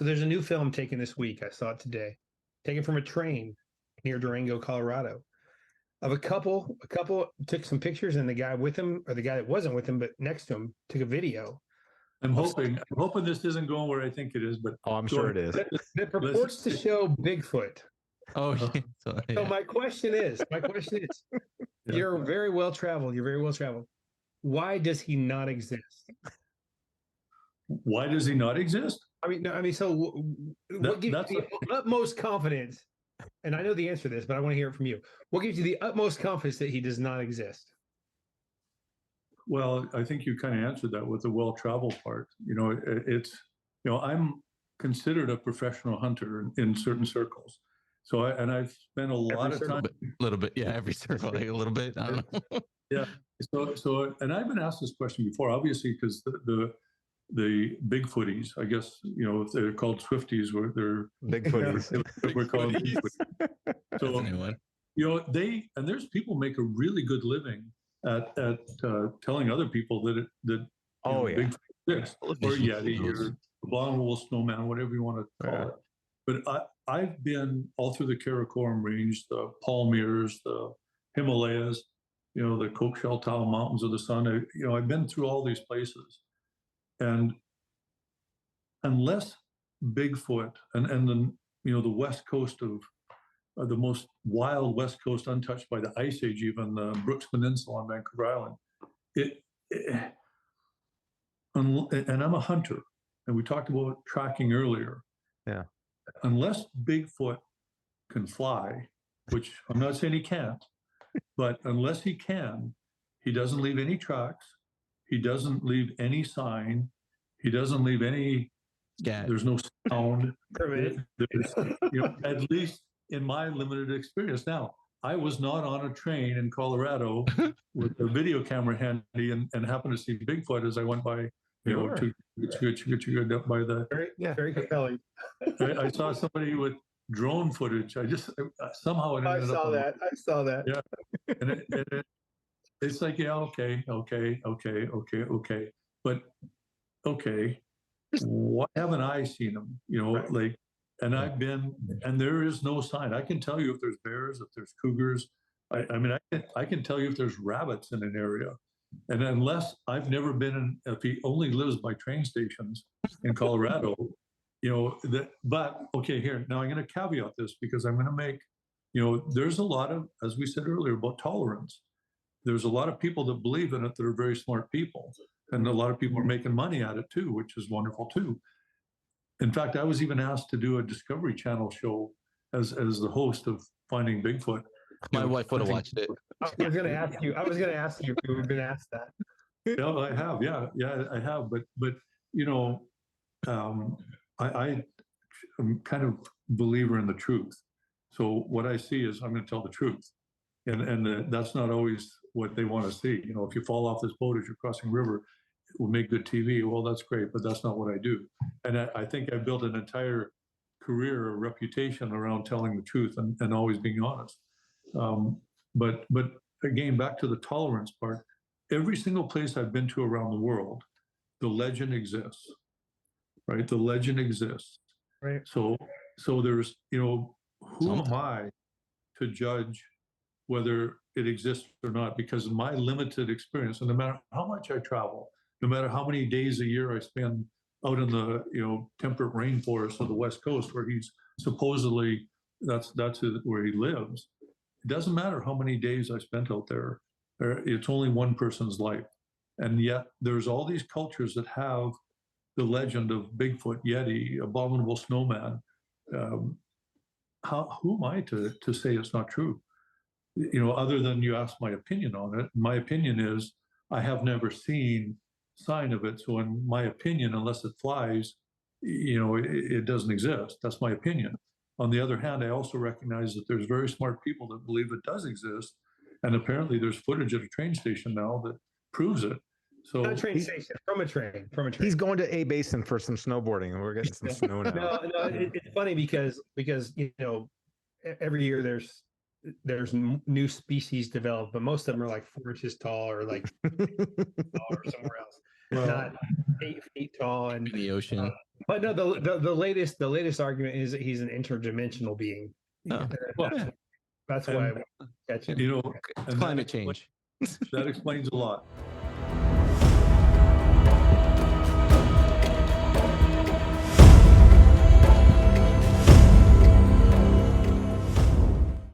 So there's a new film taken this week. I saw it today, taken from a train near Durango, Colorado, of a couple. A couple took some pictures, and the guy with him, or the guy that wasn't with him but next to him, took a video. I'm hoping this isn't going where I think it is, but Oh, I'm go sure it ahead. is. That purports to show Bigfoot. Oh, yeah. So Yeah. my question is, Yeah. you're very well traveled. You're very well traveled. Why does he not exist? Why does he not exist? I mean, no, I mean, so what gives you the utmost confidence? And I know the answer to this, but I want to hear it from you. What gives you the utmost confidence that he does not exist? Well, I think you kind of answered that with the well-traveled part. I'm considered a professional hunter in certain circles. So I've spent a lot of time. A little bit, yeah. Every circle, like a little bit. I don't know. Yeah. So, and I've been asked this question before, obviously, because the Bigfooties, I guess, if they're called Swifties, where they're Bigfooties. we're called Bigfooties. That's a new one. There's people make a really good living at telling other people that Bigfoot exists, or Yeti, or abominable snowman, whatever you want to call it. But I've been all through the Karakoram Range, the Palmiers, the Himalayas, the Coquille Mountains of the Sun. I've been through all these places, and unless Bigfoot and the west coast of the most wild west coast, untouched by the Ice Age, even the Brooks Peninsula on Vancouver Island, and I'm a hunter, and we talked about tracking earlier. Yeah. Unless Bigfoot can fly, which I'm not saying he can't, but unless he can, he doesn't leave any tracks. He doesn't leave any sign. He doesn't leave any. Yeah. There's no sound. There's, At least in my limited experience. Now, I was not on a train in Colorado with a video camera handy and happened to see Bigfoot as I went by. By the very compelling. I saw somebody with drone footage. I somehow it I ended saw up that. I saw that. Yeah, and it's like, yeah, okay, but okay, why haven't I seen them? Right. And I've been, and there is no sign. I can tell you if there's bears, if there's cougars. I can tell you if there's rabbits in an area. And unless I've never been in, if he only lives by train stations in Colorado, but okay, here, now I'm going to caveat this because I'm going to make, there's a lot of, as we said earlier, about tolerance. There's a lot of people that believe in it that are very smart people. And a lot of people are making money at it too, which is wonderful too. In fact, I was even asked to do a Discovery Channel show as the host of Finding Bigfoot. My wife would have watched it. I was going to ask you if you had been asked that. Yeah, I have. Yeah, I have. But I'm kind of believer in the truth. So what I see is I'm going to tell the truth, and that's not always what they want to see. If you fall off this boat as you're crossing a river, it will make good TV. Well, that's great, but that's not what I do. And I think I built an entire career or reputation around telling the truth and always being honest. But again, back to the tolerance part, every single place I've been to around the world, the legend exists, right? The legend exists. Right. So there's, who am I to judge whether it exists or not? Because in my limited experience, and no matter how much I travel, no matter how many days a year I spend out in the, temperate rainforest of the West Coast, where he's supposedly, that's where he lives. It doesn't matter how many days I spent out there. It's only one person's life. And yet there's all these cultures that have the legend of Bigfoot, Yeti, abominable snowman. Who am I to say it's not true? Other than you ask my opinion on it. My opinion is I have never seen sign of it. So in my opinion, unless it flies, it doesn't exist. That's my opinion. On the other hand, I also recognize that there's very smart people that believe it does exist. And apparently there's footage at a train station now that proves it. So not a train station, from a train. He's going to A Basin for some snowboarding, and we're getting some snow now. No, it's funny because every year there's new species developed, but most of them are like 4 inches tall or like tall or somewhere else. Well, not 8 feet tall and in the ocean. But no, the latest argument is that he's an interdimensional being. Oh. That's why I catch him. You know, It's and climate change. that explains a lot.